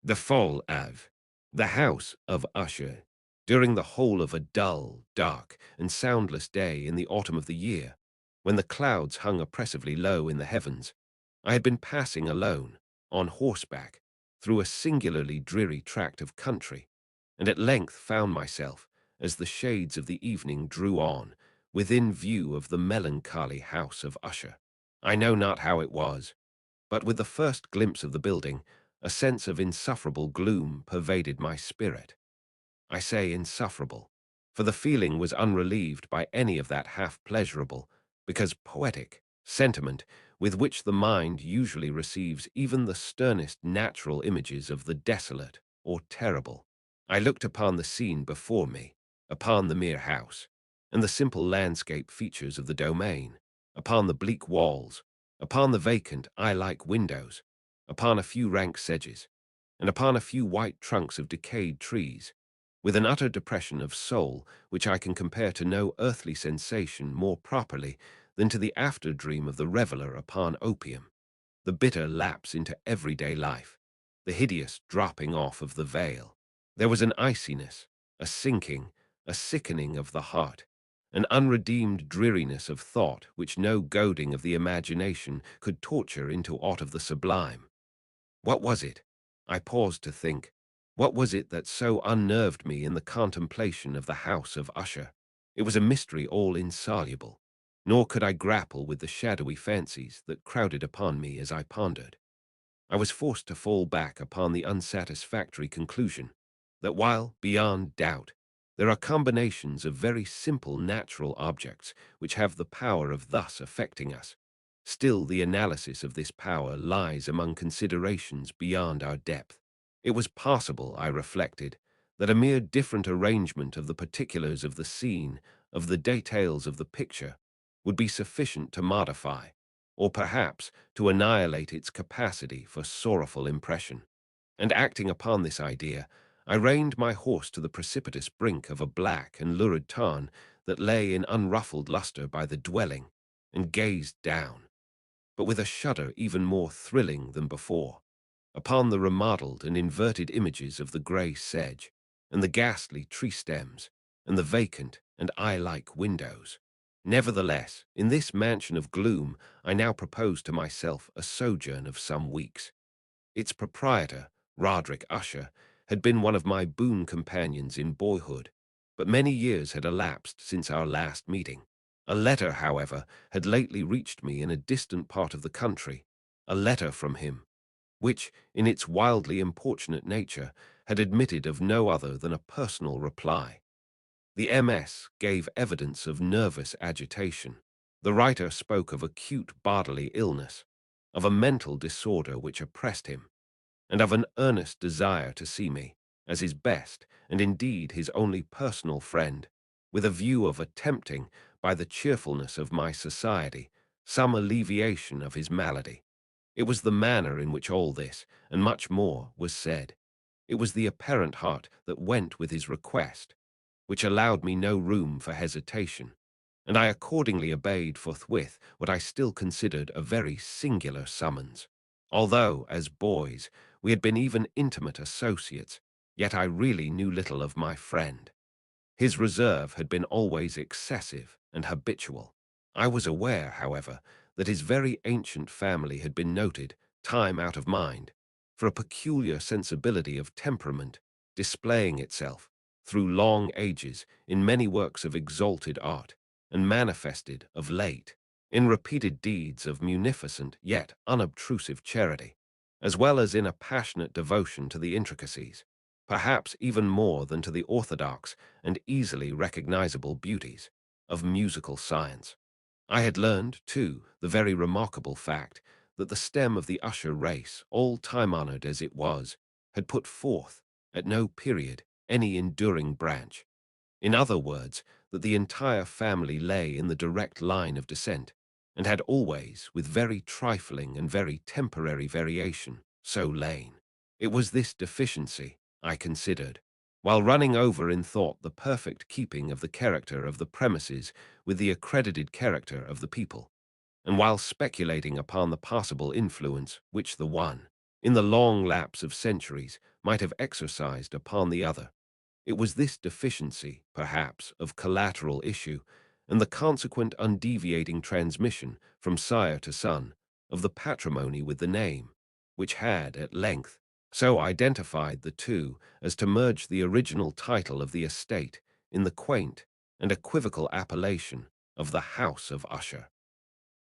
The fall of the house of Usher. During the whole of a dull, dark, and soundless day in the autumn of the year, when the clouds hung oppressively low in the heavens, I had been passing alone, on horseback, through a singularly dreary tract of country, and at length found myself, as the shades of the evening drew on, within view of the melancholy house of Usher. I know not how it was, but with the first glimpse of the building, a sense of insufferable gloom pervaded my spirit. I say insufferable, for the feeling was unrelieved by any of that half-pleasurable, because poetic, sentiment with which the mind usually receives even the sternest natural images of the desolate or terrible. I looked upon the scene before me, upon the mere house, and the simple landscape features of the domain, upon the bleak walls, upon the vacant eye-like windows, upon a few rank sedges, and upon a few white trunks of decayed trees, with an utter depression of soul which I can compare to no earthly sensation more properly than to the after-dream of the reveller upon opium, the bitter lapse into everyday life, the hideous dropping off of the veil. There was an iciness, a sinking, a sickening of the heart, an unredeemed dreariness of thought which no goading of the imagination could torture into aught of the sublime. What was it? I paused to think. What was it that so unnerved me in the contemplation of the house of Usher? It was a mystery all insoluble, nor could I grapple with the shadowy fancies that crowded upon me as I pondered. I was forced to fall back upon the unsatisfactory conclusion that while, beyond doubt, there are combinations of very simple natural objects which have the power of thus affecting us, still the analysis of this power lies among considerations beyond our depth. It was possible, I reflected, that a mere different arrangement of the particulars of the scene, of the details of the picture, would be sufficient to modify, or perhaps to annihilate its capacity for sorrowful impression. And acting upon this idea, I reined my horse to the precipitous brink of a black and lurid tarn that lay in unruffled luster by the dwelling, and gazed down, but with a shudder even more thrilling than before, upon the remodelled and inverted images of the grey sedge, and the ghastly tree stems, and the vacant and eye-like windows. Nevertheless, in this mansion of gloom, I now proposed to myself a sojourn of some weeks. Its proprietor, Roderick Usher, had been one of my boon companions in boyhood, but many years had elapsed since our last meeting. A letter, however, had lately reached me in a distant part of the country, a letter from him, which, in its wildly importunate nature, had admitted of no other than a personal reply. The MS gave evidence of nervous agitation. The writer spoke of acute bodily illness, of a mental disorder which oppressed him, and of an earnest desire to see me, as his best, and indeed his only personal friend, with a view of attempting, by the cheerfulness of my society, some alleviation of his malady. It was the manner in which all this, and much more, was said. It was the apparent heart that went with his request, which allowed me no room for hesitation, and I accordingly obeyed forthwith what I still considered a very singular summons. Although, as boys, we had been even intimate associates, yet I really knew little of my friend. His reserve had been always excessive and habitual. I was aware, however, that his very ancient family had been noted, time out of mind, for a peculiar sensibility of temperament, displaying itself, through long ages, in many works of exalted art, and manifested, of late, in repeated deeds of munificent yet unobtrusive charity, as well as in a passionate devotion to the intricacies, perhaps even more than to the orthodox and easily recognizable beauties, of musical science. I had learned, too, the very remarkable fact that the stem of the Usher race, all time-honored as it was, had put forth, at no period, any enduring branch. In other words, that the entire family lay in the direct line of descent, and had always, with very trifling and very temporary variation, so lain. It was this deficiency, I considered, while running over in thought the perfect keeping of the character of the premises with the accredited character of the people, and while speculating upon the possible influence which the one, in the long lapse of centuries, might have exercised upon the other. It was this deficiency, perhaps, of collateral issue, and the consequent undeviating transmission from sire to son of the patrimony with the name, which had, at length, so identified the two as to merge the original title of the estate in the quaint and equivocal appellation of the House of Usher,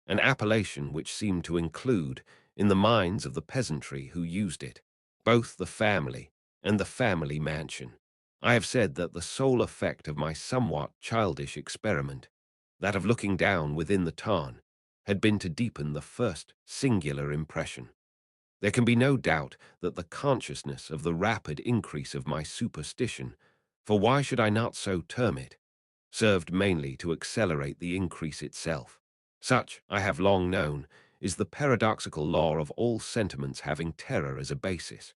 an appellation which seemed to include, in the minds of the peasantry who used it, both the family and the family mansion. I have said that the sole effect of my somewhat childish experiment, that of looking down within the tarn, had been to deepen the first singular impression. There can be no doubt that the consciousness of the rapid increase of my superstition, for why should I not so term it, served mainly to accelerate the increase itself. Such, I have long known, is the paradoxical law of all sentiments having terror as a basis,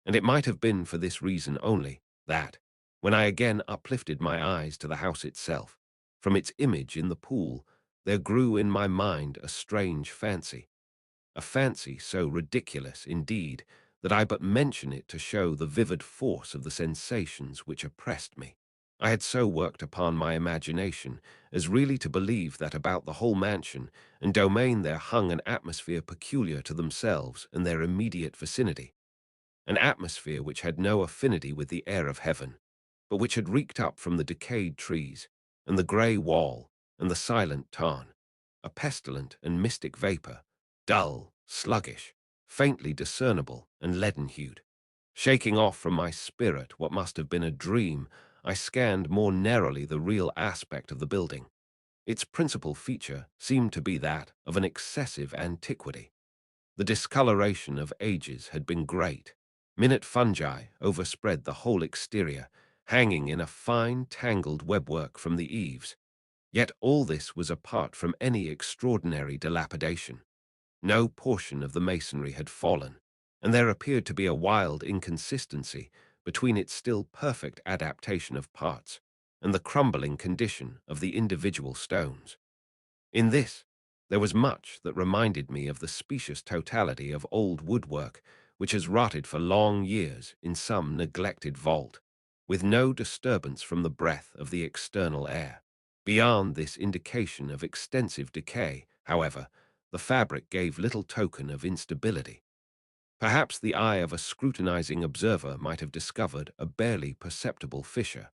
and it might have been for this reason only that, when I again uplifted my eyes to the house itself, from its image in the pool, there grew in my mind a strange fancy, a fancy so ridiculous, indeed, that I but mention it to show the vivid force of the sensations which oppressed me. I had so worked upon my imagination as really to believe that about the whole mansion and domain there hung an atmosphere peculiar to themselves and their immediate vicinity, an atmosphere which had no affinity with the air of heaven, but which had reeked up from the decayed trees and the grey wall and the silent tarn, a pestilent and mystic vapour, dull, sluggish, faintly discernible and leaden-hued. Shaking off from my spirit what must have been a dream, I scanned more narrowly the real aspect of the building. Its principal feature seemed to be that of an excessive antiquity. The discoloration of ages had been great. Minute fungi overspread the whole exterior, hanging in a fine, tangled webwork from the eaves. Yet all this was apart from any extraordinary dilapidation. No portion of the masonry had fallen, and there appeared to be a wild inconsistency between its still perfect adaptation of parts and the crumbling condition of the individual stones. In this, there was much that reminded me of the specious totality of old woodwork which has rotted for long years in some neglected vault, with no disturbance from the breath of the external air. Beyond this indication of extensive decay, however, the fabric gave little token of instability. Perhaps the eye of a scrutinizing observer might have discovered a barely perceptible fissure,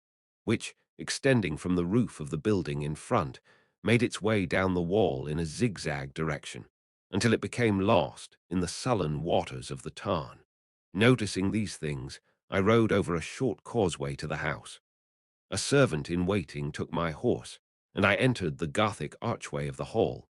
which, extending from the roof of the building in front, made its way down the wall in a zigzag direction, until it became lost in the sullen waters of the tarn. Noticing these things, I rode over a short causeway to the house. A servant in waiting took my horse, and I entered the Gothic archway of the hall.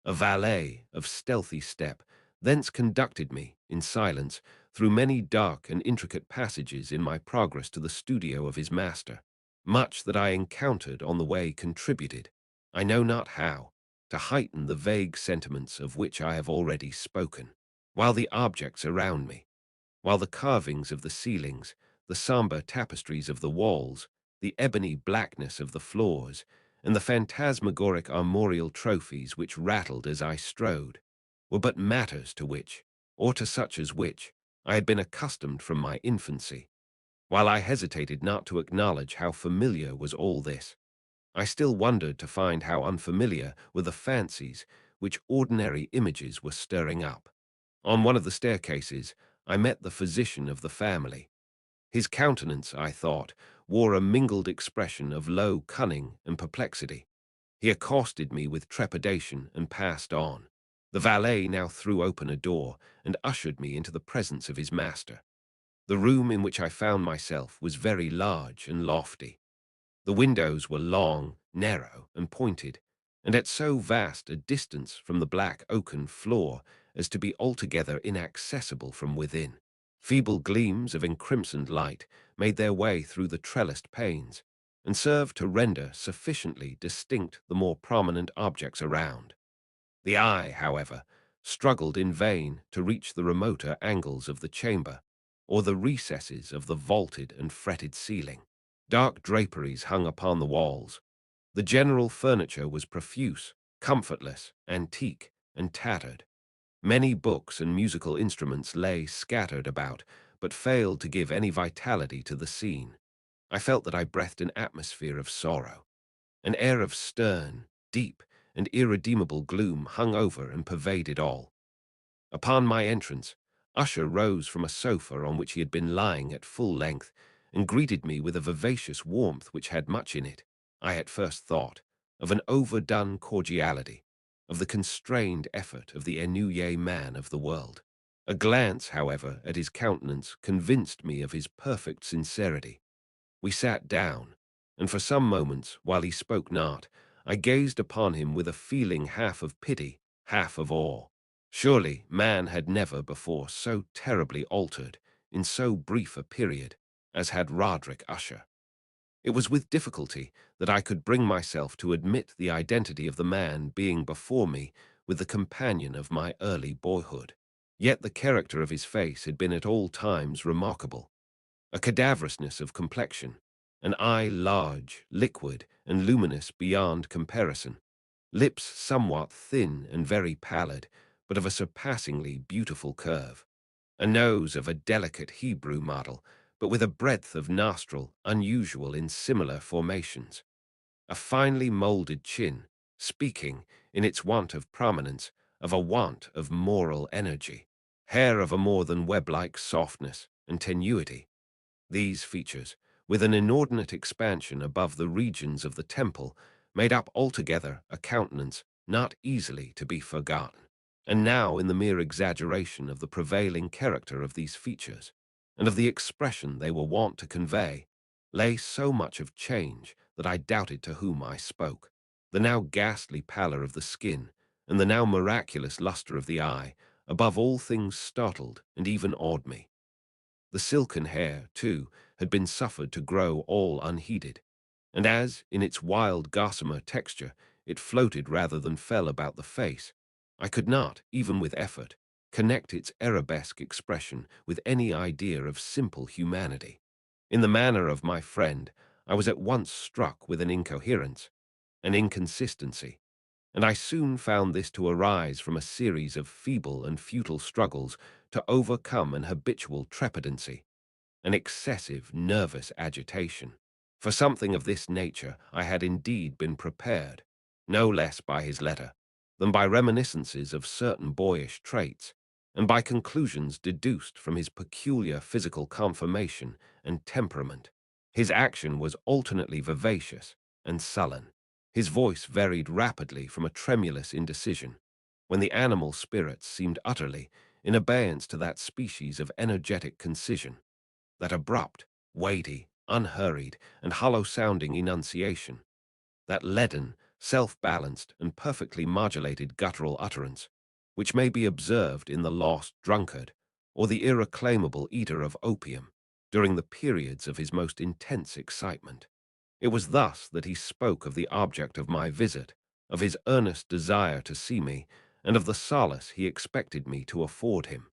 A valet of stealthy step thence conducted me, in silence, through many dark and intricate passages in my progress to the studio of his master. Much that I encountered on the way contributed, I know not how, to heighten the vague sentiments of which I have already spoken, while the objects around me, while the carvings of the ceilings, the sombre tapestries of the walls, the ebony blackness of the floors, and the phantasmagoric armorial trophies which rattled as I strode, were but matters to which, or to such as which, I had been accustomed from my infancy. While I hesitated not to acknowledge how familiar was all this, I still wondered to find how unfamiliar were the fancies which ordinary images were stirring up. On one of the staircases, I met the physician of the family. His countenance, I thought, wore a mingled expression of low cunning and perplexity. He accosted me with trepidation and passed on. The valet now threw open a door and ushered me into the presence of his master. The room in which I found myself was very large and lofty. The windows were long, narrow, and pointed, and at so vast a distance from the black oaken floor as to be altogether inaccessible from within. Feeble gleams of encrimsoned light made their way through the trellised panes, and served to render sufficiently distinct the more prominent objects around. The eye, however, struggled in vain to reach the remoter angles of the chamber, or the recesses of the vaulted and fretted ceiling. Dark draperies hung upon the walls. The general furniture was profuse, comfortless, antique, and tattered. Many books and musical instruments lay scattered about, but failed to give any vitality to the scene. I felt that I breathed an atmosphere of sorrow. An air of stern, deep, and irredeemable gloom hung over and pervaded all. Upon my entrance, Usher rose from a sofa on which he had been lying at full length, and greeted me with a vivacious warmth which had much in it, I at first thought, of an overdone cordiality, of the constrained effort of the ennuyé man of the world. A glance, however, at his countenance convinced me of his perfect sincerity. We sat down, and for some moments, while he spoke not, I gazed upon him with a feeling half of pity, half of awe. Surely man had never before so terribly altered, in so brief a period, as had Roderick Usher. It was with difficulty that I could bring myself to admit the identity of the man being before me with the companion of my early boyhood. Yet the character of his face had been at all times remarkable. A cadaverousness of complexion, an eye large, liquid, and luminous beyond comparison, lips somewhat thin and very pallid, but of a surpassingly beautiful curve, a nose of a delicate Hebrew model, but with a breadth of nostril unusual in similar formations, a finely molded chin, speaking, in its want of prominence, of a want of moral energy, hair of a more than web-like softness and tenuity. These features, with an inordinate expansion above the regions of the temple, made up altogether a countenance not easily to be forgotten. And now, in the mere exaggeration of the prevailing character of these features, and of the expression they were wont to convey, lay so much of change that I doubted to whom I spoke. The now ghastly pallor of the skin, and the now miraculous luster of the eye, above all things startled and even awed me. The silken hair, too, had been suffered to grow all unheeded, and as, in its wild gossamer texture, it floated rather than fell about the face, I could not, even with effort, connect its arabesque expression with any idea of simple humanity. In the manner of my friend, I was at once struck with an incoherence, an inconsistency, and I soon found this to arise from a series of feeble and futile struggles to overcome an habitual trepidancy, an excessive nervous agitation. For something of this nature I had indeed been prepared, no less by his letter than by reminiscences of certain boyish traits, and by conclusions deduced from his peculiar physical conformation and temperament. His action was alternately vivacious and sullen. His voice varied rapidly from a tremulous indecision, when the animal spirits seemed utterly in abeyance, to that species of energetic concision, that abrupt, weighty, unhurried, and hollow-sounding enunciation, that leaden, self-balanced, and perfectly modulated guttural utterance, which may be observed in the lost drunkard or the irreclaimable eater of opium during the periods of his most intense excitement. It was thus that he spoke of the object of my visit, of his earnest desire to see me, and of the solace he expected me to afford him.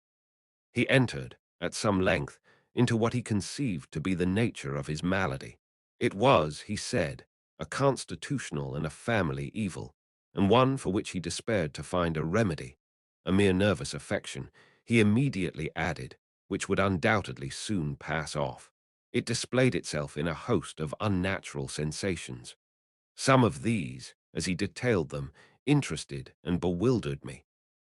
He entered, at some length, into what he conceived to be the nature of his malady. It was, he said, a constitutional and a family evil, and one for which he despaired to find a remedy, a mere nervous affection, he immediately added, which would undoubtedly soon pass off. It displayed itself in a host of unnatural sensations. Some of these, as he detailed them, interested and bewildered me,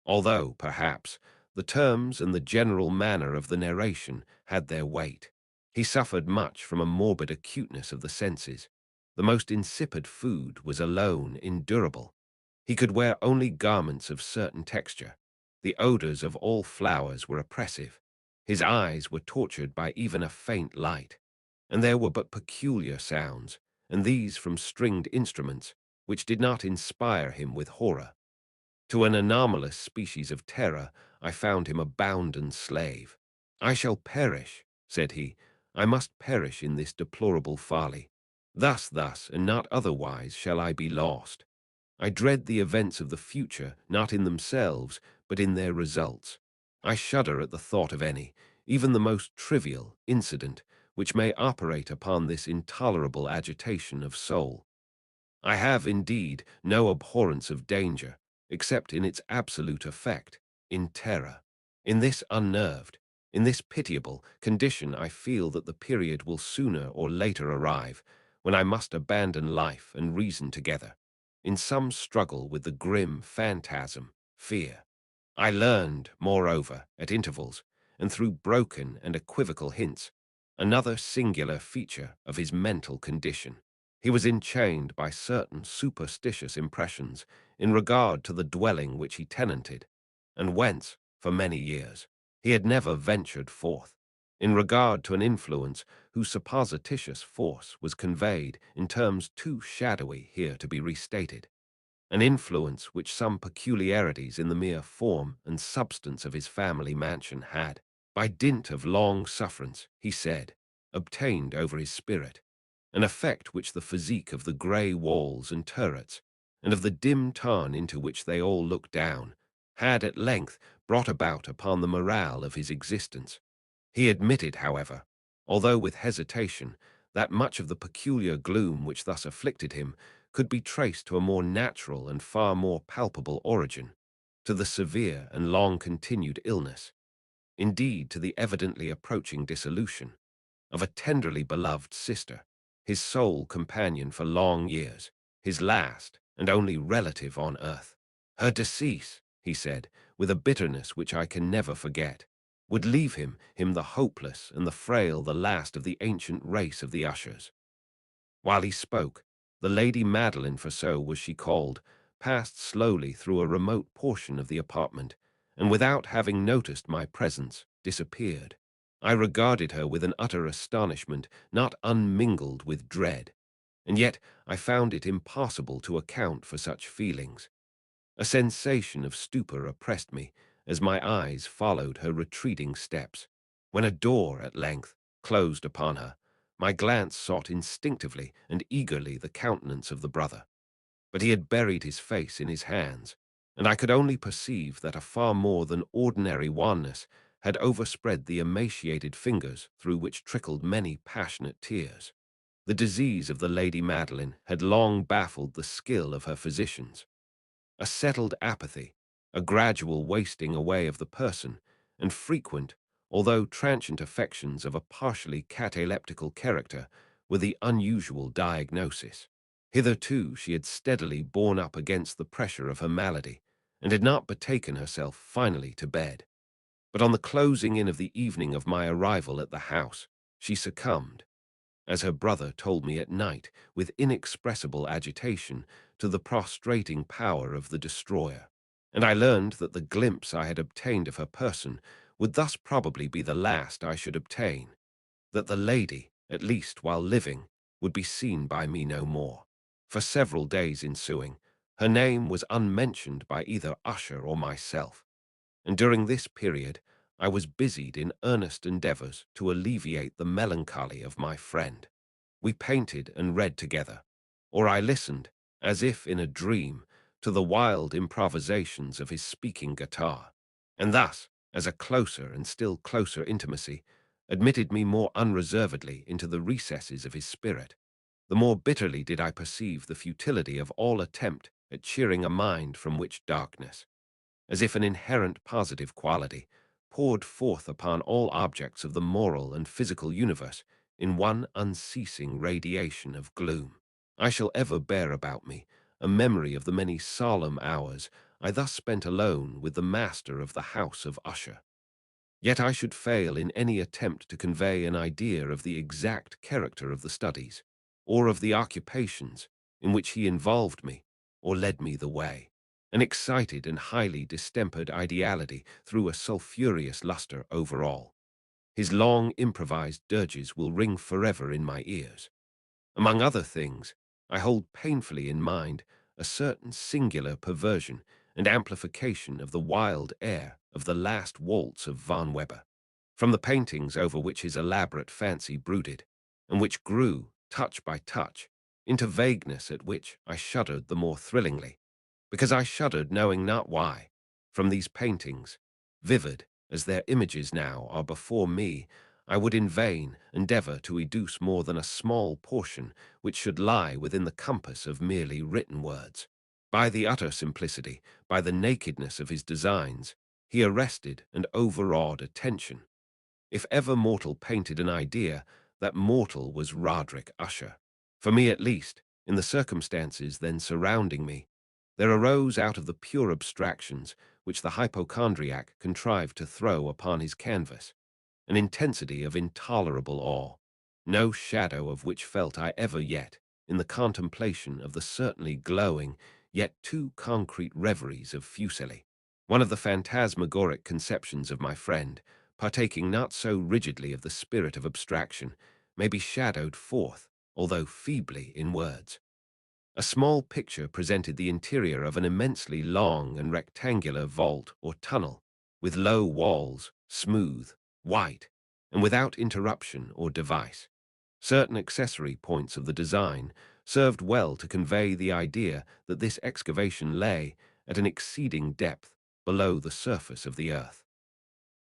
although, perhaps, the terms and the general manner of the narration had their weight. He suffered much from a morbid acuteness of the senses. The most insipid food was alone endurable. He could wear only garments of certain texture. The odors of all flowers were oppressive. His eyes were tortured by even a faint light. And there were but peculiar sounds, and these from stringed instruments, which did not inspire him with horror. To an anomalous species of terror, I found him a bounden slave. "I shall perish," said he. "I must perish in this deplorable folly. Thus, and not otherwise, shall I be lost. I dread the events of the future, not in themselves, but in their results. I shudder at the thought of any, even the most trivial, incident, which may operate upon this intolerable agitation of soul. I have, indeed, no abhorrence of danger, except in its absolute effect, in terror. In this unnerved, in this pitiable condition, I feel that the period will sooner or later arrive when I must abandon life and reason together, in some struggle with the grim phantasm, fear. I learned, moreover, at intervals, and through broken and equivocal hints, another singular feature of his mental condition. He was enchained by certain superstitious impressions in regard to the dwelling which he tenanted, and whence, for many years, he had never ventured forth, in regard to an influence whose supposititious force was conveyed in terms too shadowy here to be restated, an influence which some peculiarities in the mere form and substance of his family mansion had, by dint of long sufferance, he said, obtained over his spirit, an effect which the physique of the grey walls and turrets, and of the dim tarn into which they all looked down, had at length brought about upon the morale of his existence. He admitted, however, although with hesitation, that much of the peculiar gloom which thus afflicted him could be traced to a more natural and far more palpable origin, to the severe and long-continued illness, indeed to the evidently approaching dissolution, of a tenderly beloved sister, his sole companion for long years, his last and only relative on earth. Her decease, he said, with a bitterness which I can never forget, would leave him the hopeless and the frail, the last of the ancient race of the Ushers. While he spoke, the Lady Madeline, for so was she called, passed slowly through a remote portion of the apartment, and without having noticed my presence, disappeared. I regarded her with an utter astonishment not unmingled with dread, and yet I found it impossible to account for such feelings. A sensation of stupor oppressed me as my eyes followed her retreating steps. When a door at length closed upon her, my glance sought instinctively and eagerly the countenance of the brother. But he had buried his face in his hands, and I could only perceive that a far more than ordinary wanness had overspread the emaciated fingers through which trickled many passionate tears. The disease of the Lady Madeline had long baffled the skill of her physicians. A settled apathy, a gradual wasting away of the person, and frequent, although transient affections of a partially cataleptical character were the unusual diagnosis. Hitherto she had steadily borne up against the pressure of her malady, and had not betaken herself finally to bed. But on the closing in of the evening of my arrival at the house, she succumbed, as her brother told me at night with inexpressible agitation, to the prostrating power of the destroyer. And I learned that the glimpse I had obtained of her person would thus probably be the last I should obtain, that the lady, at least while living, would be seen by me no more. For several days ensuing, her name was unmentioned by either Usher or myself, and during this period I was busied in earnest endeavors to alleviate the melancholy of my friend. We painted and read together, or I listened, as if in a dream, to the wild improvisations of his speaking guitar, and thus, as a closer and still closer intimacy admitted me more unreservedly into the recesses of his spirit, the more bitterly did I perceive the futility of all attempt at cheering a mind from which darkness, as if an inherent positive quality, poured forth upon all objects of the moral and physical universe in one unceasing radiation of gloom. I shall ever bear about me a memory of the many solemn hours I thus spent alone with the master of the house of Usher. Yet I should fail in any attempt to convey an idea of the exact character of the studies, or of the occupations in which he involved me, or led me the way. An excited and highly distempered ideality threw a sulphurous luster over all. His long improvised dirges will ring forever in my ears. Among other things, I hold painfully in mind a certain singular perversion and amplification of the wild air of the last waltz of Von Weber, from the paintings over which his elaborate fancy brooded, and which grew, touch by touch, into vagueness at which I shuddered the more thrillingly, because I shuddered knowing not why, from these paintings, vivid as their images now are before me. I would in vain endeavor to educe more than a small portion which should lie within the compass of merely written words. By the utter simplicity, by the nakedness of his designs, he arrested and overawed attention. If ever mortal painted an idea, that mortal was Roderick Usher. For me at least, in the circumstances then surrounding me, there arose out of the pure abstractions which the hypochondriac contrived to throw upon his canvas an intensity of intolerable awe, no shadow of which felt I ever yet in the contemplation of the certainly glowing, yet too concrete reveries of Fuseli, one of the phantasmagoric conceptions of my friend, partaking not so rigidly of the spirit of abstraction, may be shadowed forth, although feebly in words. A small picture presented the interior of an immensely long and rectangular vault or tunnel, with low walls, smooth, white, and without interruption or device. Certain accessory points of the design served well to convey the idea that this excavation lay at an exceeding depth below the surface of the earth.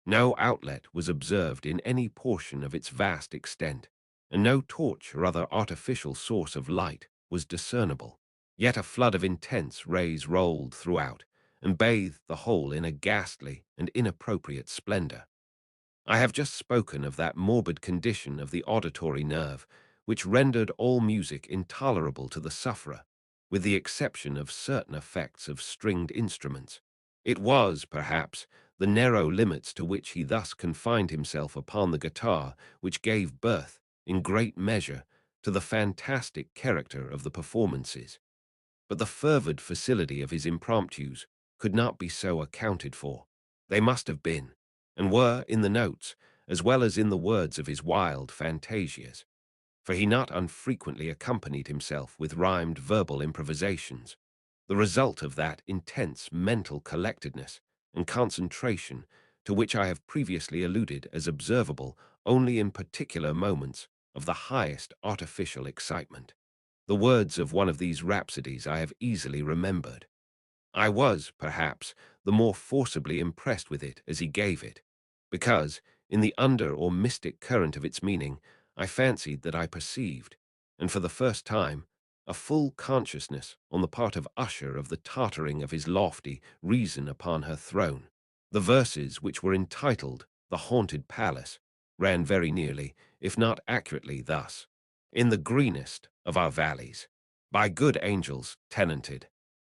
No outlet was observed in any portion of its vast extent, and no torch or other artificial source of light was discernible. Yet a flood of intense rays rolled throughout, and bathed the whole in a ghastly and inappropriate splendor. I have just spoken of that morbid condition of the auditory nerve, which rendered all music intolerable to the sufferer, with the exception of certain effects of stringed instruments. It was, perhaps, the narrow limits to which he thus confined himself upon the guitar which gave birth, in great measure, to the fantastic character of the performances. But the fervid facility of his impromptus could not be so accounted for. They must have been, and were in the notes, as well as in the words of his wild fantasias, for he not unfrequently accompanied himself with rhymed verbal improvisations, the result of that intense mental collectedness and concentration to which I have previously alluded as observable only in particular moments of the highest artificial excitement. The words of one of these rhapsodies I have easily remembered. I was, perhaps, the more forcibly impressed with it as he gave it, because, in the under or mystic current of its meaning, I fancied that I perceived, and for the first time, a full consciousness on the part of Usher of the tottering of his lofty reason upon her throne. The verses, which were entitled The Haunted Palace, ran very nearly, if not accurately, thus: In the greenest of our valleys, by good angels tenanted,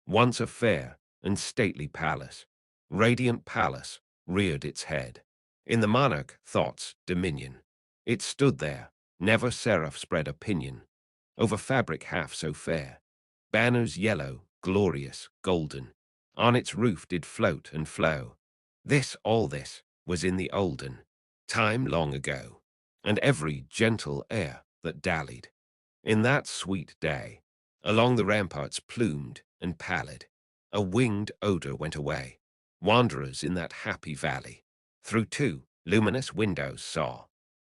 once a fair and stately palace, radiant palace, reared its head. In the monarch thought's dominion, it stood there, never seraph spread a pinion over fabric half so fair. Banners yellow, glorious, golden, on its roof did float and flow. All this, was in the olden time long ago, and every gentle air that dallied in that sweet day, along the ramparts plumed and pallid, a winged odor went away. Wanderers in that happy valley, through two luminous windows saw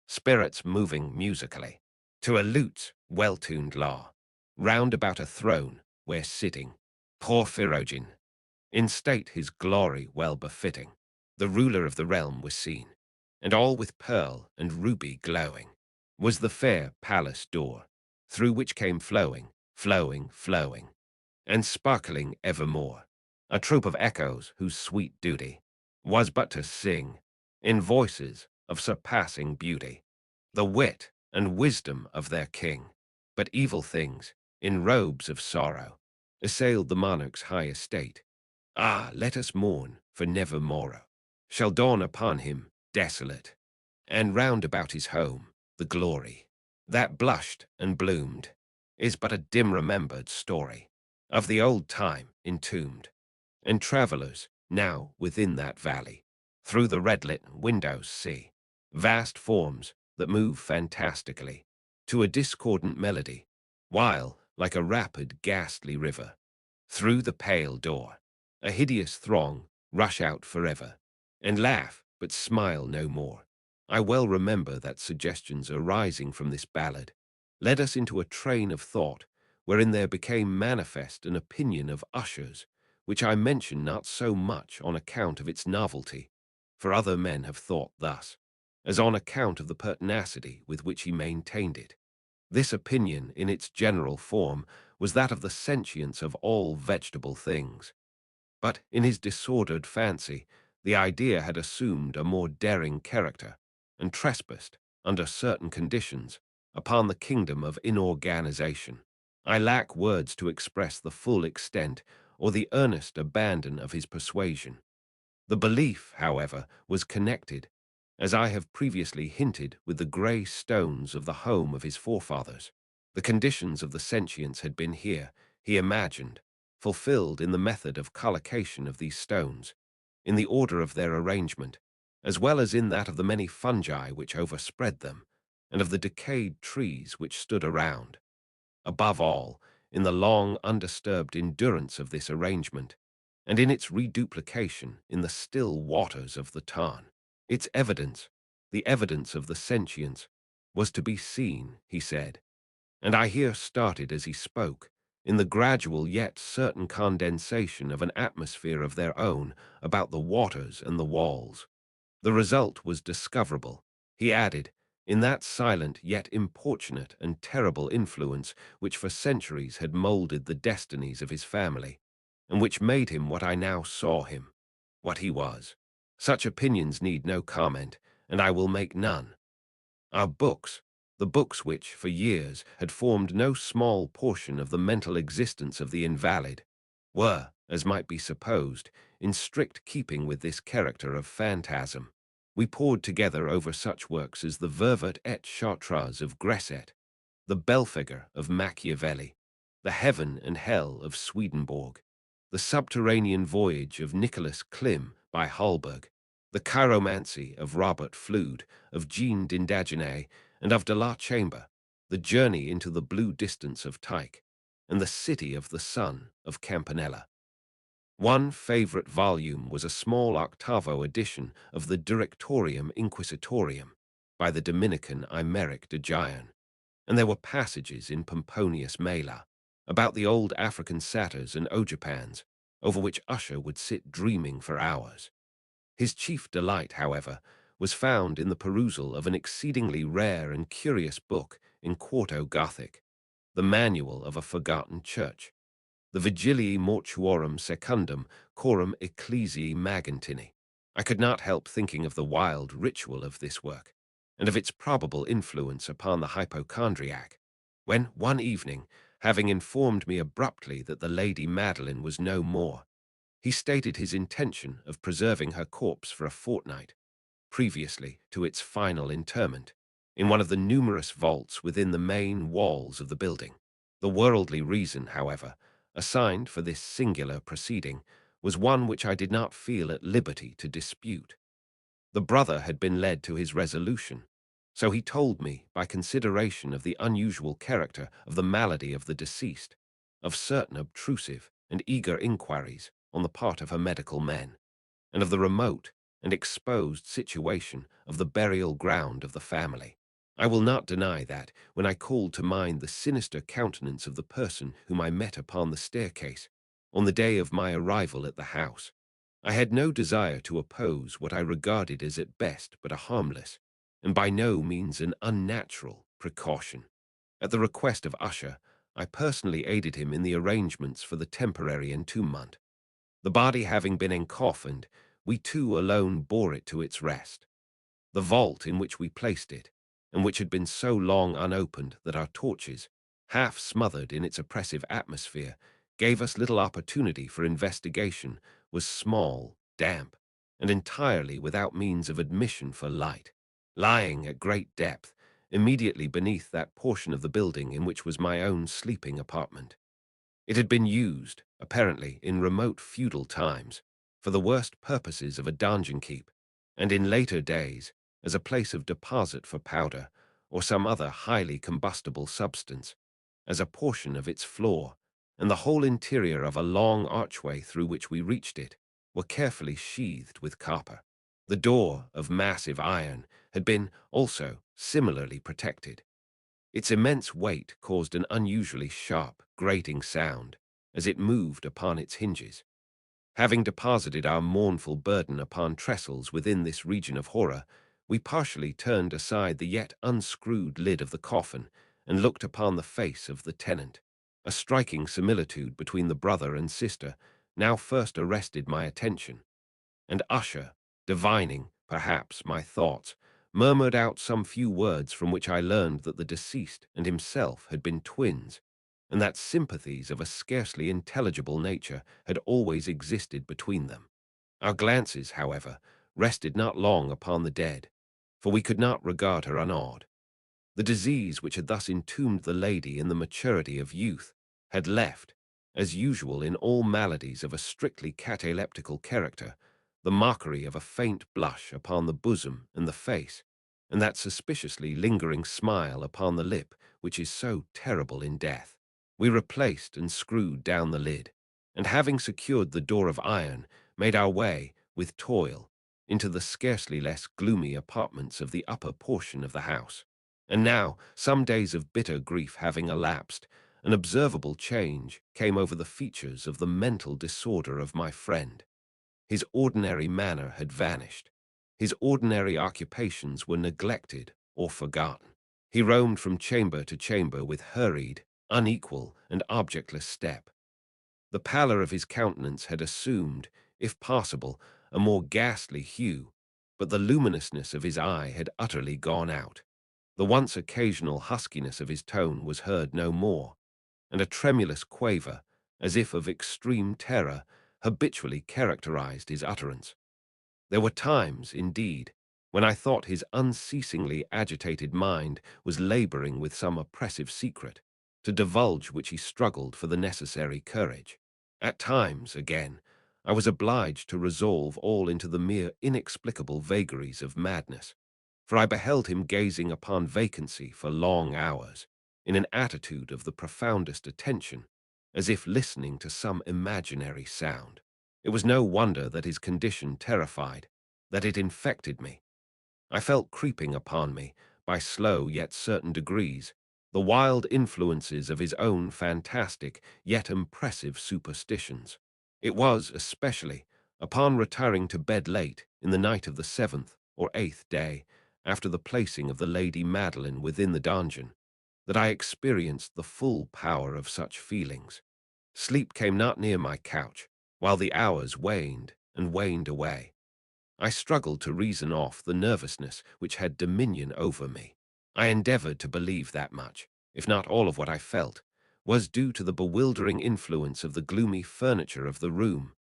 spirits moving musically to a lute's well-tuned law, round about a throne where sitting, poor Phirogin, in state his glory well befitting, the ruler of the realm was seen, and all with pearl and ruby glowing, was the fair palace door, through which came flowing, flowing, flowing, and sparkling evermore, a troop of echoes whose sweet duty was but to sing, in voices of surpassing beauty, the wit and wisdom of their king. But evil things, in robes of sorrow, assailed the monarch's high estate. Ah, let us mourn, for never morrow shall dawn upon him desolate, and round about his home the glory that blushed and bloomed is but a dim remembered story of the old time entombed, and travelers now within that valley through the red-lit windows see vast forms that move fantastically to a discordant melody, while, like a rapid ghastly river, through the pale door a hideous throng rush out forever, and laugh but smile no more. I well remember that suggestions arising from this ballad led us into a train of thought wherein there became manifest an opinion of Usher's, which I mention not so much on account of its novelty, for other men have thought thus, as on account of the pertinacity with which he maintained it. This opinion, in its general form, was that of the sentience of all vegetable things. But in his disordered fancy, The idea had assumed a more daring character and trespassed, under certain conditions, upon the kingdom of inorganization. I lack words to express the full extent or the earnest abandon of his persuasion. The belief, however, was connected, as I have previously hinted, with the grey stones of the home of his forefathers. The conditions of the sentience had been here, he imagined, fulfilled in the method of collocation of these stones, in the order of their arrangement, as well as in that of the many fungi which overspread them, and of the decayed trees which stood around. Above all, in the long undisturbed endurance of this arrangement, and in its reduplication in the still waters of the Tarn. Its evidence, the evidence of the sentience, was to be seen, he said, and I here started as he spoke, in the gradual yet certain condensation of an atmosphere of their own about the waters and the walls. The result was discoverable, he added, in that silent yet importunate and terrible influence which for centuries had molded the destinies of his family, and which made him what I now saw him, what he was. Such opinions need no comment, and I will make none. Our books, the books which, for years, had formed no small portion of the mental existence of the invalid, were, as might be supposed, in strict keeping with this character of phantasm. We pored together over such works as the Vervet et Chartreuse of Gresset, the Belphegor of Machiavelli, the Heaven and Hell of Swedenborg, the Subterranean Voyage of Nicholas Klim by Holberg, the Chiromancy of Robert Flood, of Jean d'Indaginé, and of de la Chambre, the Journey into the Blue Distance of Tyche, and the City of the Sun of Campanella. One favorite volume was a small octavo edition of the Directorium Inquisitorium by the Dominican Aymeric de Jaen, and there were passages in Pomponius Mela about the old African satyrs and ogipans, over which Usher would sit dreaming for hours. His chief delight, however, was found in the perusal of an exceedingly rare and curious book in quarto Gothic, the Manual of a Forgotten Church, the Vigilii Mortuorum Secundum Coram Ecclesiae Magentini. I could not help thinking of the wild ritual of this work, and of its probable influence upon the hypochondriac, when one evening, having informed me abruptly that the Lady Madeline was no more, he stated his intention of preserving her corpse for a fortnight, previously to its final interment, in one of the numerous vaults within the main walls of the building. The worldly reason, however, assigned for this singular proceeding was one which I did not feel at liberty to dispute. The brother had been led to his resolution, so he told me, by consideration of the unusual character of the malady of the deceased, of certain obtrusive and eager inquiries on the part of her medical men, and of the remote and exposed situation of the burial ground of the family. I will not deny that, when I called to mind the sinister countenance of the person whom I met upon the staircase, on the day of my arrival at the house, I had no desire to oppose what I regarded as at best but a harmless, and by no means an unnatural, precaution. At the request of Usher, I personally aided him in the arrangements for the temporary entombment. The body having been encoffined, we two alone bore it to its rest. The vault in which we placed it, and which had been so long unopened that our torches, half smothered in its oppressive atmosphere, gave us little opportunity for investigation, was small, damp, and entirely without means of admission for light, lying at great depth, immediately beneath that portion of the building in which was my own sleeping apartment. It had been used, apparently, in remote feudal times, for the worst purposes of a donjon keep, and in later days, as a place of deposit for powder, or some other highly combustible substance, as a portion of its floor, and the whole interior of a long archway through which we reached it, were carefully sheathed with copper. The door, of massive iron, had been, also, similarly protected. Its immense weight caused an unusually sharp, grating sound as it moved upon its hinges. Having deposited our mournful burden upon trestles within this region of horror, we partially turned aside the yet unscrewed lid of the coffin and looked upon the face of the tenant. A striking similitude between the brother and sister now first arrested my attention, and Usher, divining, perhaps, my thoughts, murmured out some few words from which I learned that the deceased and himself had been twins, and that sympathies of a scarcely intelligible nature had always existed between them. Our glances, however, rested not long upon the dead, for we could not regard her unawed. The disease which had thus entombed the lady in the maturity of youth had left, as usual in all maladies of a strictly cataleptical character, the mockery of a faint blush upon the bosom and the face, and that suspiciously lingering smile upon the lip which is so terrible in death. We replaced and screwed down the lid, and having secured the door of iron, made our way, with toil, into the scarcely less gloomy apartments of the upper portion of the house. And now, some days of bitter grief having elapsed, an observable change came over the features of the mental disorder of my friend. His ordinary manner had vanished. His ordinary occupations were neglected or forgotten. He roamed from chamber to chamber with hurried, unequal, and objectless step. The pallor of his countenance had assumed, if possible, a more ghastly hue, but the luminousness of his eye had utterly gone out. The once occasional huskiness of his tone was heard no more, and a tremulous quaver, as if of extreme terror, habitually characterized his utterance. There were times, indeed, when I thought his unceasingly agitated mind was laboring with some oppressive secret, to divulge which he struggled for the necessary courage. At times, again, I was obliged to resolve all into the mere inexplicable vagaries of madness, for I beheld him gazing upon vacancy for long hours, in an attitude of the profoundest attention, as if listening to some imaginary sound. It was no wonder that his condition terrified, that it infected me. I felt creeping upon me, by slow yet certain degrees, the wild influences of his own fantastic yet impressive superstitions. It was, especially, upon retiring to bed late in the night of the 7th or 8th day, after the placing of the Lady Madeline within the donjon, that I experienced the full power of such feelings. Sleep came not near my couch, while the hours waned and waned away. I struggled to reason off the nervousness which had dominion over me. I endeavored to believe that much, if not all of what I felt, was due to the bewildering influence of the gloomy furniture of the room,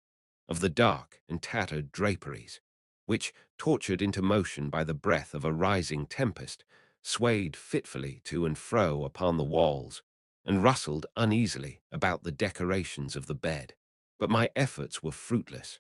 of the dark and tattered draperies, which, tortured into motion by the breath of a rising tempest, swayed fitfully to and fro upon the walls, and rustled uneasily about the decorations of the bed. But my efforts were fruitless.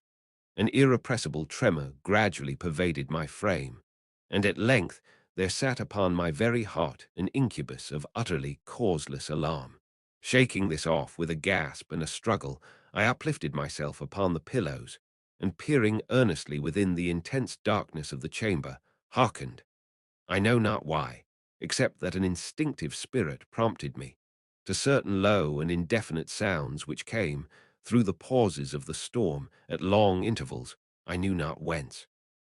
An irrepressible tremor gradually pervaded my frame, and at length there sat upon my very heart an incubus of utterly causeless alarm. Shaking this off with a gasp and a struggle, I uplifted myself upon the pillows, and peering earnestly within the intense darkness of the chamber, hearkened. I know not why, except that an instinctive spirit prompted me, to certain low and indefinite sounds which came, through the pauses of the storm, at long intervals, I knew not whence.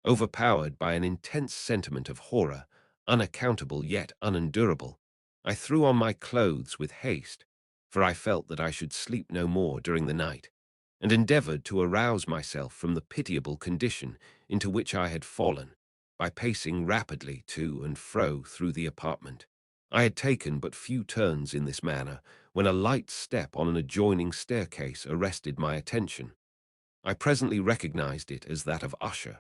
Overpowered by an intense sentiment of horror, unaccountable yet unendurable, I threw on my clothes with haste, for I felt that I should sleep no more during the night, and endeavored to arouse myself from the pitiable condition into which I had fallen, by pacing rapidly to and fro through the apartment. I had taken but few turns in this manner, when a light step on an adjoining staircase arrested my attention. I presently recognized it as that of Usher.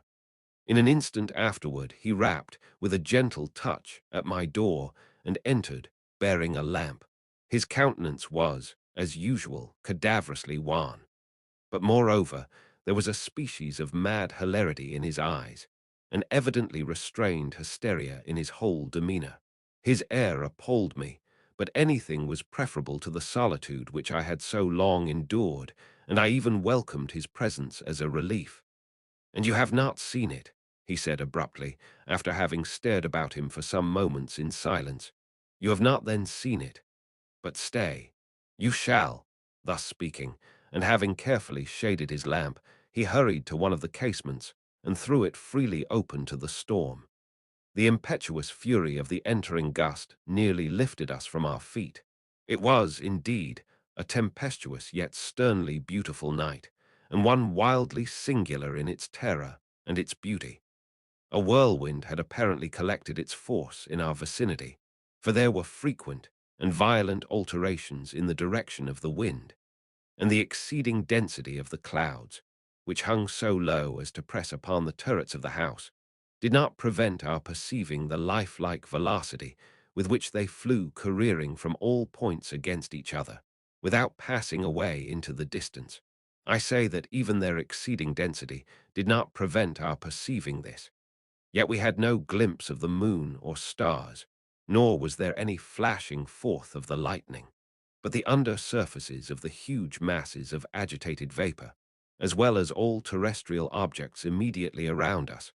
In an instant afterward he rapped, with a gentle touch, at my door, and entered, bearing a lamp. His countenance was, as usual, cadaverously wan, but moreover, there was a species of mad hilarity in his eyes, an evidently restrained hysteria in his whole demeanor. His air appalled me, but anything was preferable to the solitude which I had so long endured, and I even welcomed his presence as a relief. "And you have not seen it," he said abruptly, after having stared about him for some moments in silence. "You have not then seen it. But stay, you shall." Thus speaking, and having carefully shaded his lamp, he hurried to one of the casements and threw it freely open to the storm. The impetuous fury of the entering gust nearly lifted us from our feet. It was, indeed, a tempestuous yet sternly beautiful night, and one wildly singular in its terror and its beauty. A whirlwind had apparently collected its force in our vicinity, for there were frequent and violent alterations in the direction of the wind, and the exceeding density of the clouds, which hung so low as to press upon the turrets of the house, did not prevent our perceiving the lifelike velocity with which they flew careering from all points against each other, without passing away into the distance. I say that even their exceeding density did not prevent our perceiving this. Yet we had no glimpse of the moon or stars, nor was there any flashing forth of the lightning. But the under surfaces of the huge masses of agitated vapor, as well as all terrestrial objects immediately around us,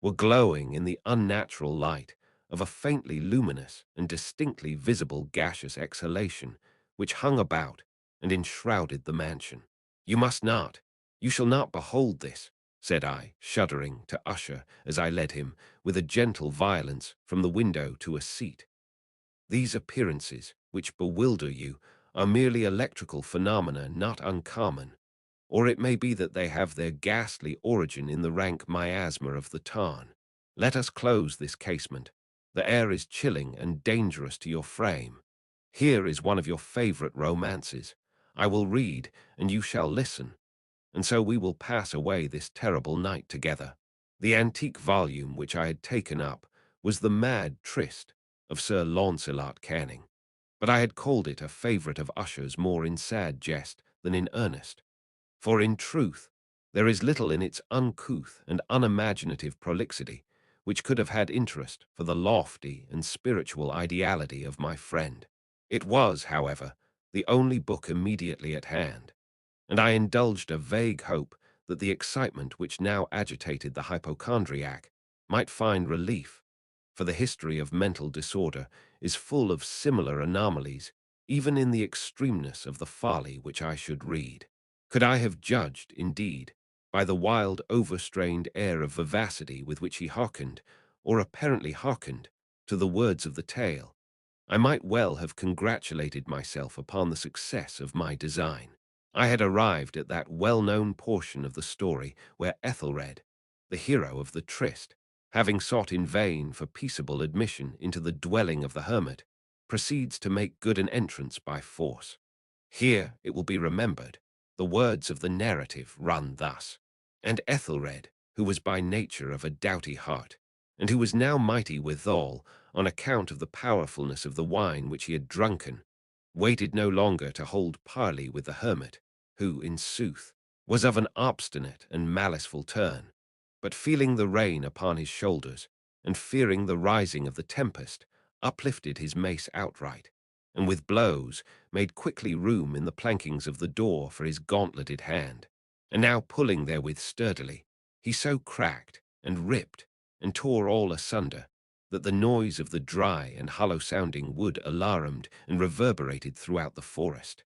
were glowing in the unnatural light of a faintly luminous and distinctly visible gaseous exhalation which hung about and enshrouded the mansion. "You must not, you shall not behold this," said I, shuddering to Usher as I led him, with a gentle violence, from the window to a seat. "These appearances, which bewilder you, are merely electrical phenomena not uncommon, or it may be that they have their ghastly origin in the rank miasma of the tarn. Let us close this casement. The air is chilling and dangerous to your frame. Here is one of your favorite romances. I will read, and you shall listen, and so we will pass away this terrible night together." The antique volume which I had taken up was The Mad Tryst of Sir Launcelot Canning, but I had called it a favorite of Usher's more in sad jest than in earnest. For in truth, there is little in its uncouth and unimaginative prolixity which could have had interest for the lofty and spiritual ideality of my friend. It was, however, the only book immediately at hand, and I indulged a vague hope that the excitement which now agitated the hypochondriac might find relief, for the history of mental disorder is full of similar anomalies, even in the extremeness of the folly which I should read. Could I have judged, indeed, by the wild, overstrained air of vivacity with which he hearkened, or apparently hearkened, to the words of the tale, I might well have congratulated myself upon the success of my design. I had arrived at that well-known portion of the story where Ethelred, the hero of the tryst, having sought in vain for peaceable admission into the dwelling of the hermit, proceeds to make good an entrance by force. Here, it will be remembered, the words of the narrative run thus: "And Ethelred, who was by nature of a doughty heart, and who was now mighty withal, on account of the powerfulness of the wine which he had drunken, waited no longer to hold parley with the hermit, who, in sooth, was of an obstinate and maliceful turn, but feeling the rain upon his shoulders, and fearing the rising of the tempest, uplifted his mace outright, and with blows made quickly room in the plankings of the door for his gauntleted hand, and now pulling therewith sturdily, he so cracked and ripped and tore all asunder, that the noise of the dry and hollow-sounding wood alarumed and reverberated throughout the forest.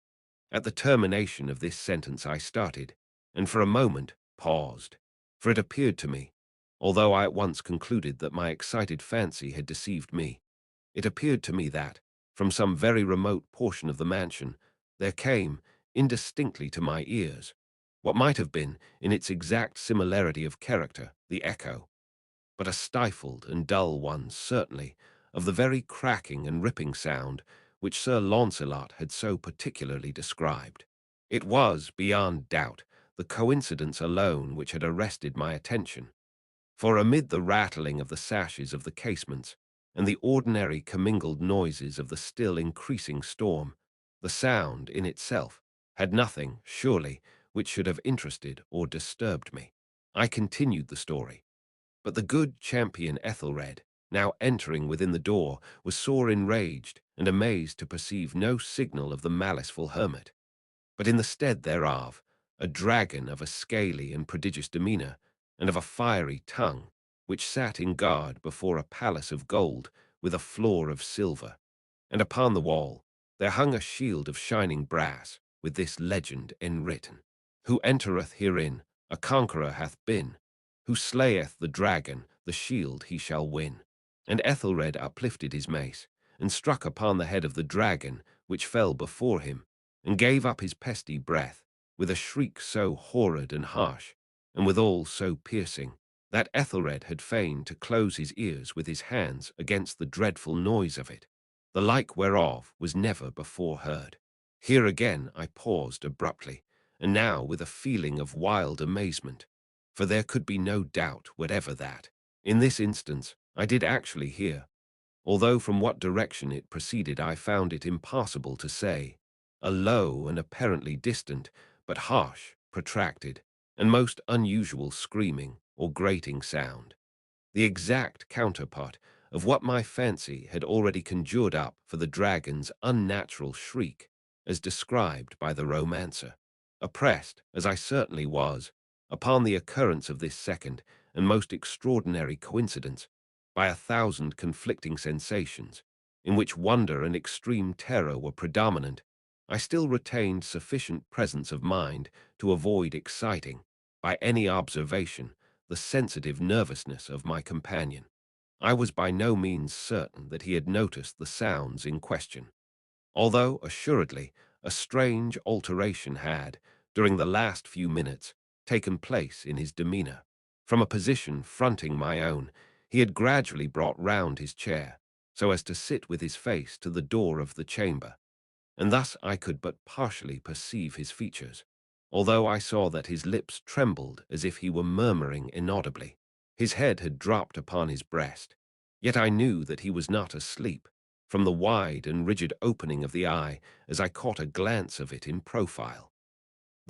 At the termination of this sentence I started, and for a moment paused, for it appeared to me, although I at once concluded that my excited fancy had deceived me, it appeared to me that, from some very remote portion of the mansion, there came, indistinctly to my ears, what might have been, in its exact similarity of character, the echo, but a stifled and dull one, certainly, of the very cracking and ripping sound which Sir Launcelot had so particularly described. It was, beyond doubt, the coincidence alone which had arrested my attention, for amid the rattling of the sashes of the casements and the ordinary commingled noises of the still increasing storm, the sound, in itself, had nothing, surely, which should have interested or disturbed me. I continued the story. But the good champion Ethelred, now entering within the door, was sore enraged and amazed to perceive no signal of the maliceful hermit, but in the stead thereof, a dragon of a scaly and prodigious demeanor, and of a fiery tongue, which sat in guard before a palace of gold with a floor of silver, and upon the wall there hung a shield of shining brass, with this legend enwritten: "Who entereth herein, a conqueror hath been. Who slayeth the dragon, the shield he shall win." And Ethelred uplifted his mace, and struck upon the head of the dragon, which fell before him, and gave up his pesty breath, with a shriek so horrid and harsh, and withal so piercing, that Ethelred had feigned to close his ears with his hands against the dreadful noise of it, the like whereof was never before heard. Here again I paused abruptly, and now with a feeling of wild amazement, for there could be no doubt whatever that, in this instance, I did actually hear, although from what direction it proceeded I found it impossible to say, a low and apparently distant, but harsh, protracted, and most unusual screaming or grating sound, the exact counterpart of what my fancy had already conjured up for the dragon's unnatural shriek, as described by the romancer. Oppressed, as I certainly was, upon the occurrence of this second and most extraordinary coincidence, by 1,000 conflicting sensations, in which wonder and extreme terror were predominant, I still retained sufficient presence of mind to avoid exciting, by any observation, the sensitive nervousness of my companion. I was by no means certain that he had noticed the sounds in question, although, assuredly, a strange alteration had, during the last few minutes, taken place in his demeanor. From a position fronting my own, he had gradually brought round his chair, so as to sit with his face to the door of the chamber, and thus I could but partially perceive his features, although I saw that his lips trembled as if he were murmuring inaudibly. His head had dropped upon his breast, yet I knew that he was not asleep, from the wide and rigid opening of the eye as I caught a glance of it in profile.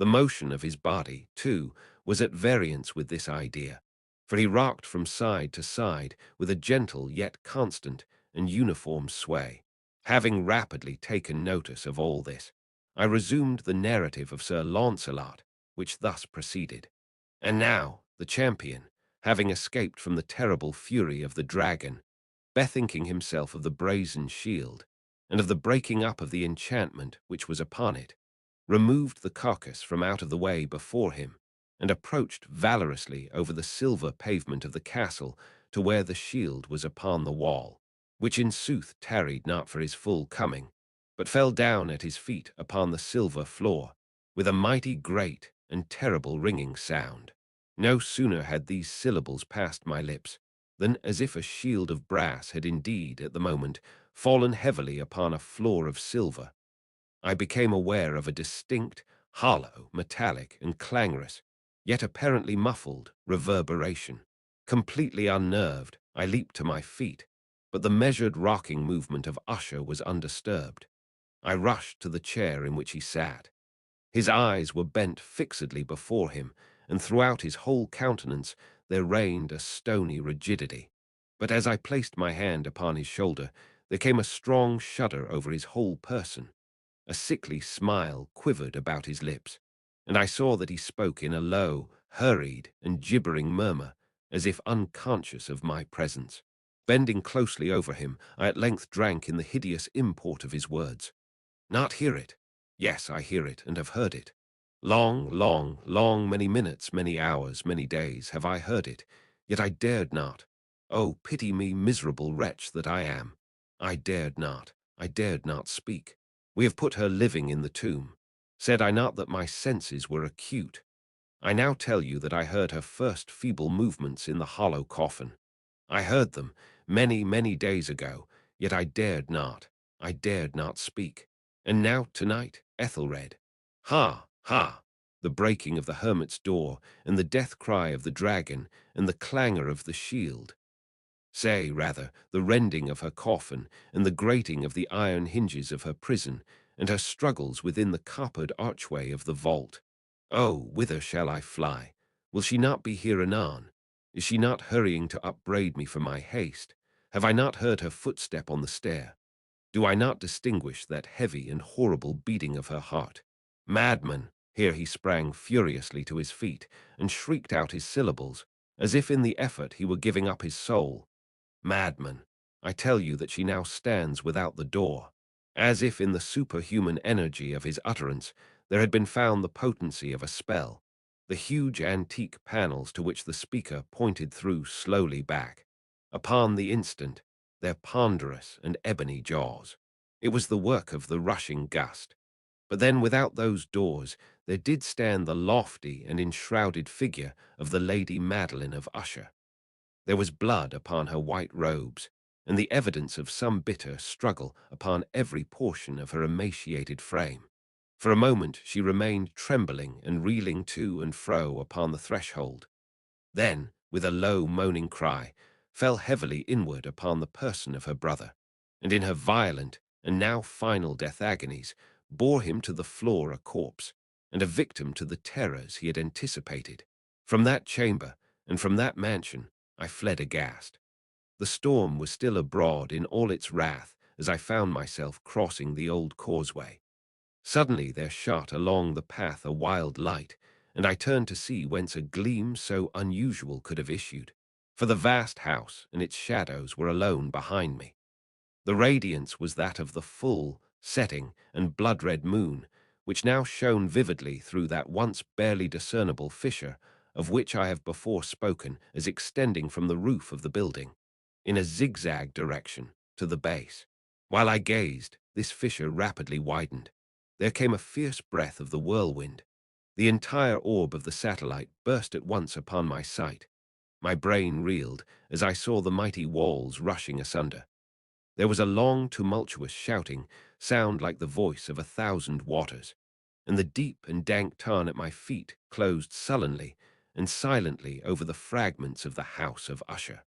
The motion of his body, too, was at variance with this idea, for he rocked from side to side with a gentle yet constant and uniform sway. Having rapidly taken notice of all this, I resumed the narrative of Sir Launcelot, which thus proceeded. And now, the champion, having escaped from the terrible fury of the dragon, bethinking himself of the brazen shield, and of the breaking up of the enchantment which was upon it, removed the carcass from out of the way before him, and approached valorously over the silver pavement of the castle to where the shield was upon the wall, which in sooth tarried not for his full coming, but fell down at his feet upon the silver floor, with a mighty great and terrible ringing sound. No sooner had these syllables passed my lips, than as if a shield of brass had indeed at the moment fallen heavily upon a floor of silver, I became aware of a distinct, hollow, metallic, and clangorous, yet apparently muffled, reverberation. Completely unnerved, I leaped to my feet, but the measured rocking movement of Usher was undisturbed. I rushed to the chair in which he sat. His eyes were bent fixedly before him, and throughout his whole countenance there reigned a stony rigidity. But as I placed my hand upon his shoulder, there came a strong shudder over his whole person. A sickly smile quivered about his lips, and I saw that he spoke in a low, hurried, and gibbering murmur, as if unconscious of my presence. Bending closely over him, I at length drank in the hideous import of his words. Not hear it? Yes, I hear it, and have heard it. Long, many minutes, many hours, many days have I heard it, yet I dared not. Oh, pity me, miserable wretch that I am. I dared not speak. We have put her living in the tomb. Said I not that my senses were acute? I now tell you that I heard her first feeble movements in the hollow coffin. I heard them many days ago, yet I dared not speak. And now, tonight, Ethelred. Ha, ha! The breaking of the hermit's door, and the death cry of the dragon, and the clangor of the shield. Say, rather, the rending of her coffin, and the grating of the iron hinges of her prison, and her struggles within the coppered archway of the vault. Oh, whither shall I fly? Will she not be here anon? Is she not hurrying to upbraid me for my haste? Have I not heard her footstep on the stair? Do I not distinguish that heavy and horrible beating of her heart? Madman! Here he sprang furiously to his feet, and shrieked out his syllables, as if in the effort he were giving up his soul. Madman, I tell you that she now stands without the door. As if in the superhuman energy of his utterance there had been found the potency of a spell. The huge antique panels to which the speaker pointed threw slowly back, upon the instant, their ponderous and ebony jaws. It was the work of the rushing gust. But then without those doors there did stand the lofty and enshrouded figure of the Lady Madeline of Usher. There was blood upon her white robes, and the evidence of some bitter struggle upon every portion of her emaciated frame. For a moment she remained trembling and reeling to and fro upon the threshold. Then, with a low moaning cry, fell heavily inward upon the person of her brother, and in her violent and now final death agonies bore him to the floor a corpse, and a victim to the terrors he had anticipated. From that chamber, and from that mansion, I fled aghast. The storm was still abroad in all its wrath as I found myself crossing the old causeway. Suddenly there shot along the path a wild light, and I turned to see whence a gleam so unusual could have issued, for the vast house and its shadows were alone behind me. The radiance was that of the full, setting, and blood-red moon, which now shone vividly through that once barely discernible fissure of which I have before spoken as extending from the roof of the building, in a zigzag direction, to the base. While I gazed, this fissure rapidly widened. There came a fierce breath of the whirlwind. The entire orb of the satellite burst at once upon my sight. My brain reeled as I saw the mighty walls rushing asunder. There was a long, tumultuous shouting, sound like the voice of 1,000 waters, and the deep and dank tarn at my feet closed sullenly and silently over the fragments of the house of Usher.